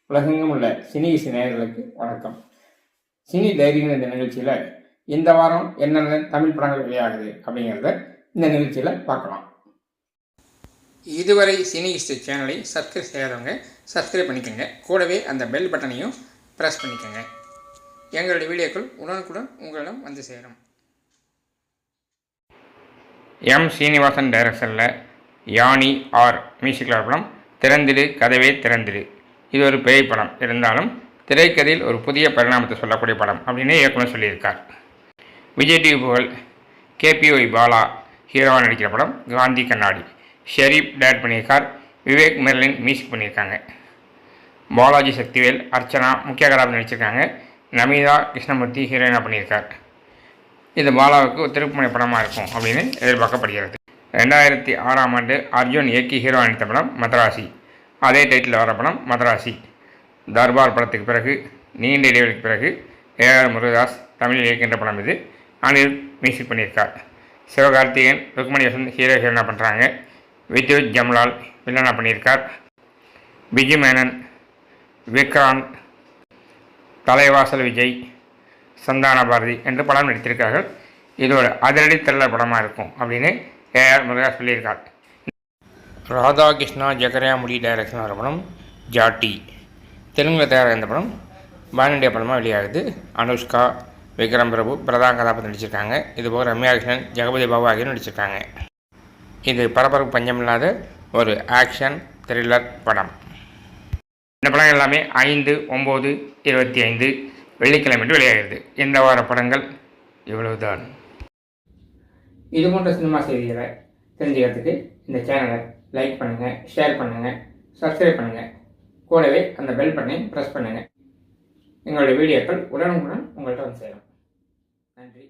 உலகெங்கும் உள்ள சினி இசை நேயர்களுக்கு வணக்கம். சினி டைரிங்கிற இந்த நிகழ்ச்சியில் இந்த வாரம் என்னென்ன தமிழ் படங்கள் வெளியாகுது அப்படிங்கிறத இந்த நிகழ்ச்சியில் பார்க்கலாம். இதுவரை சினி இசை சேனலை சப்ஸ்கிரைப் செய்யாதவங்க சப்ஸ்கிரைப் பண்ணிக்கோங்க. கூடவே அந்த பெல் பட்டனையும் ப்ரெஸ் பண்ணிக்கோங்க. எங்களுடைய வீடியோக்கள் உடனுக்குடன் உங்களிடம் வந்து சேரும். எம் சீனிவாசன் டைரக்ஷனில் யானி ஆர் மியூசிக்கல் படம் திறந்திடு கதவே திறந்திடு. இது ஒரு பேய் படம் இருந்தாலும் திரைக்கதையில் ஒரு புதிய பரிணாமத்தை சொல்லக்கூடிய படம் அப்படின்னு இயக்குனர் சொல்லியிருக்கார். விஜய் டிவி புகழ் கேபிஒய் பாலா ஹீரோவாக நடிக்கிற படம் காந்தி கண்ணாடி. ஷெரீப் டைரக்ட் பண்ணியிருக்கார். விவேக் மெர்லின் மியூசிக் பண்ணியிருக்காங்க. பாலாஜி சக்திவேல் அர்ச்சனா முக்கிய கதாபாத்திரம் நடிச்சிருக்காங்க. நமிதா கிருஷ்ணமூர்த்தி ஹீரோயினாக பண்ணியிருக்கார். இது பாலாவுக்கு ஒரு திருப்புமுனை படமாக இருக்கும் அப்படின்னு எதிர்பார்க்கப்படுகிறது. 2006 அர்ஜுன் இயக்கி ஹீரோ நடித்த படம் மதராசி. அதே டைட்டில் வர படம் மதராசி. தர்பார் படத்துக்கு பிறகு நீண்ட இடைவெளிக்கு பிறகு ஏஆர் முருகதாஸ் தமிழில் இயக்கின்ற படம் இது. அனில் மியூசிக் பண்ணியிருக்கார். சிவகார்த்திகேயன் ருக்மணி வசந்த் ஹீரோயினாக பண்ணுறாங்க. வித்யுத் ஜம்லால் வில்லனாக பண்ணியிருக்கார். பிஜு மேனன், விக்ராந்த், தலைவாசல் விஜய், சந்தான பாரதி என்று படம் நடித்திருக்கார்கள். இதோட அதிரடி த்ரில்லர் படமாக இருக்கும் அப்படின்னு ஏஆர் முருகதாஸ் சொல்லியிருக்கார். ராதாகிருஷ்ணா ஜெகரியாமுடி டைரக்ஷன் வர படம் ஜாட்டி. தெலுங்கில் தயாராக இந்த படம் பான் இண்டியா படமாக வெளியாகுது. அனுஷ்கா, விக்ரம் பிரபு பிரதான கதாபாத்திரம் நடிச்சிருக்காங்க. இதுபோக ரம்யா கிருஷ்ணன், ஜெகபதி பாபு ஆகியோர் நடிச்சிருக்காங்க. இது பரபரப்பு பஞ்சமில்லாத ஒரு ஆக்ஷன் த்ரில்லர் படம். இந்த படம் எல்லாமே 5/9/25 வெள்ளிக்கிழமை வெளியாகிறது. இந்த வார படங்கள் இவ்வளவுதான். இது போன்ற சினிமா செய்திகளை தெரிஞ்சுக்கிறதுக்கு இந்த சேனலை லைக் பண்ணுங்கள், ஷேர் பண்ணுங்கள், சப்ஸ்கிரைப் பண்ணுங்கள். கூடவே அந்த பெல் பட்டனை ப்ரெஸ் பண்ணுங்கள். எங்களுடைய வீடியோக்கள் உடனுக்குடன் உங்கள்கிட்ட வந்து சேரும். நன்றி.